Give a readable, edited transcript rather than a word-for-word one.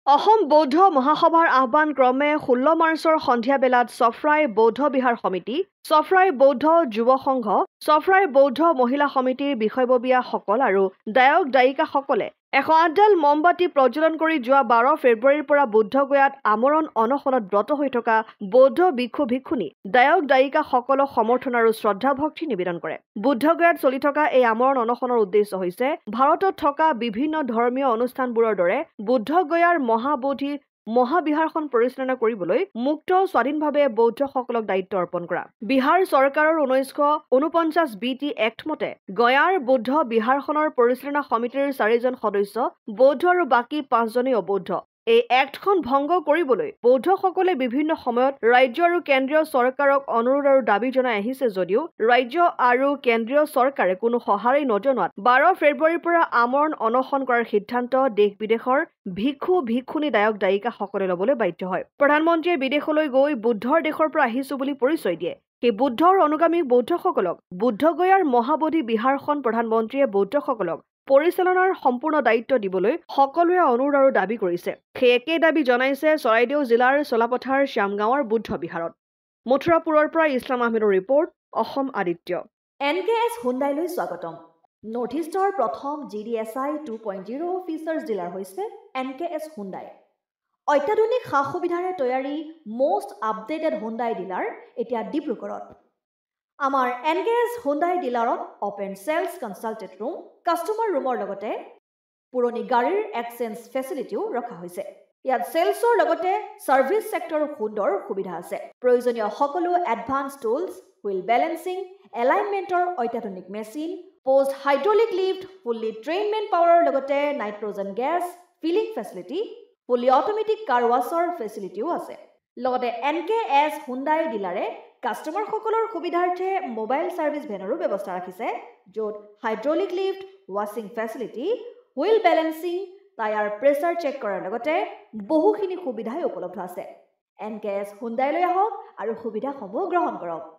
অসম বৌদ্ধ মহাসভাৰ আহ্বান ক্ৰমে 16 মাৰ্চৰ সন্ধিয়া বেলাত চফৰাই বৌদ্ধ বিহাৰ সমিতি, চফৰাই বৌদ্ধ যুৱ সংঘ, চফৰাই বৌদ্ধ মহিলা সমিতিৰ বিষয়ববীয়াসকল আৰু দায়ক-দায়িকাসকলে 108ডাল মমবাতি প্ৰজ্বলন কৰি যোৱা 12 ফেব্ৰুৱাৰীৰ পৰা বুদ্ধগয়াত আমৰণ অনশনত ব্ৰত হৈ থকা বৌদ্ধ ভিক্ষু-ভিক্ষুণী, দায়ক-দায়িকাসকলক সমৰ্থন আৰু শ্ৰদ্ধা-ভক্তি নিবেদন কৰে। বুদ্ধগয়াত চলি থকা এই আমৰণ অনশনৰ উদ্দেশ্য হৈছে ভাৰতত থকা বিভিন্ন ধৰ্মীয় অনুষ্ঠানবোৰৰ দৰে বুদ্ধগয়াৰ মহাবোধি মহাবিহাৰখন পৰিচালনা কৰিবলৈ মুক্ত স্বাধীনভাৱে বৌদ্ধসকলক দায়িত্ব অৰ্পণ কৰা। বিহাৰ চৰকাৰৰ 1949 BT এক্ট মতে গয়াৰ বৌদ্ধ বিহাৰখনৰ পৰিচালনা সমিতিৰ 4জন সদস্য বৌদ্ধ আৰু বাকী 5জনেই অবৌদ্ধ। এই এক্টখন ভংগ কৰিবলৈ বৌদ্ধসকলে বিভিন্ন সময়ত ৰাজ্য আৰু কেন্দ্ৰীয় চৰকাৰক অনুৰোধ আৰু দাবী জনাই আহিছে যদিও ৰাজ্য আৰু কেন্দ্ৰীয় চৰকাৰে কোনো সঁহাৰি নজনোৱাত 12 ফেব্ৰুৱাৰীৰ পৰা আমৰণ অনশন কৰাৰ সিদ্ধান্ত দেশ-বিদেশৰ ভিক্ষু-ভিক্ষুণী দায়ক-দায়িকাসকলে ল'বলৈ বাধ্য হয়। প্ৰধানমন্ত্ৰীয়ে বিদেশলৈ গৈ বুদ্ধৰ দেশৰ পৰা আহিছো বুলি পৰিচয় দিয়ে। সেই বুদ্ধৰ অনুগামী বৌদ্ধসকলক বুদ্ধগয়াৰ মহাবোধি বিহাৰখন প্ৰধানমন্ত্ৰীয়ে বৌদ্ধসকলক পৰিচালনাৰ সম্পূৰ্ণ দায়িত্ব দিবলৈ সকলোৱে অনুৰোধ আৰু দাবী কৰিছে। সেই একেই দাবী জনাইছে চৰাইদেউ জিলাৰ চলাপথাৰ শ্যামগাঁৱৰ বুদ্ধ বিহাৰত। মথুৰাপুৰৰ পৰা ইছলাম আহমেদৰ ৰিপৰ্ট, অসম আদিত্য। NKS হুণ্ডাইলৈ স্বাগতম। নৰ্থ ইষ্টৰ প্ৰথম GDSI 2.0 ফিচাৰ্ছ ডিলাৰ হৈছে NKS হুণ্ডাই। অত্যাধুনিক সা-সুবিধাৰে তৈয়াৰী মষ্ট আপডেটেড হুণ্ডাই ডিলাৰ এতিয়া ডিব্ৰুগড়ত। আমাৰ NKS হুণ্ডাই ডিলাৰত open sales consulted room, customer ৰুমৰ লগতে পুৰণি গাড়ীৰ এক্সচেঞ্জ ফেচিলিটিও ৰখা হৈছে। ইয়াত চেলছৰ লগতে ছাৰ্ভিচ ছেক্টৰৰ সুন্দৰ সুবিধা আছে। প্ৰয়োজনীয় সকলো এডভান্স টুলছ, হুইল বেলেন্সিং, এলাইনমেণ্টৰ অত্যাধুনিক machine, post hydraulic lift, fully ট্ৰেইনমেণ্ট পাৱাৰৰ লগতে nitrogen gas filling facility, fully automatic car ৱাছৰ ফেচিলিটিও আছে। লগতে NKS হুণ্ডাই ডিলাৰে কাষ্টমাৰসকলৰ সুবিধাৰ্থে মোবাইল ছাৰ্ভিচ ভেনৰো ব্যৱস্থা ৰাখিছে, য'ত হাইড্ৰলিক লিফ্ট, ৱাশ্বিং facility, wheel balancing, tyre pressure check কৰাৰ লগতে বহুখিনি সুবিধাই উপলব্ধ আছে। NKS হুণ্ডাইলৈ আহক আৰু সুবিধাসমূহ গ্ৰহণ কৰক।